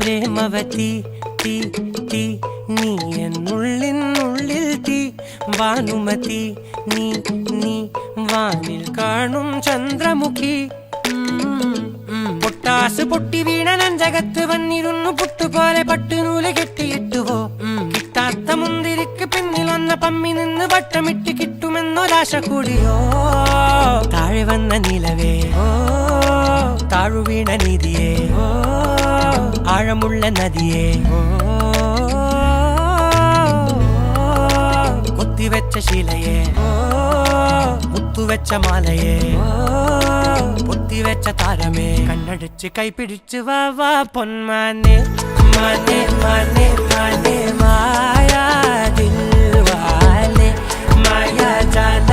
പ്രേമവതി തീ തീ നീ എന്നുള്ളിൽ തീ ഭാനുമതി നീ നീ വാനിൽ കാണും ചന്ദ്രമുഖി പൊട്ടാസ് പൊട്ടി വീണ നെഞ്ചകത്ത് വന്നിരുന്നു പുട്ടുപോലെ പട്ടുനൂല് കെട്ടിയിട്ടുവോ കിട്ടാത്ത മുന്തിരിക്ക് പിന്നിൽ വന്ന പമ്മി നിന്ന് വട്ടമിട്ട് കിട്ടുമെന്നൊരാശ കൂടിയോ താഴെ വന്ന നിലവേ താഴു വീണ നിധിയേ ആഴമുള്ള നദിയേ കൊത്തിവെച്ച ശിലയേ മുത്തുവെച്ച മാലയേ പൊത്തിവെച്ച താരമേ കണ്ണടിച്ച് കൈപിടിച്ച് വാ വാ പൊന്മാനെ മാനെ മാനെ മാനെ മായാ ദിൽവാലെ മായാ ജാല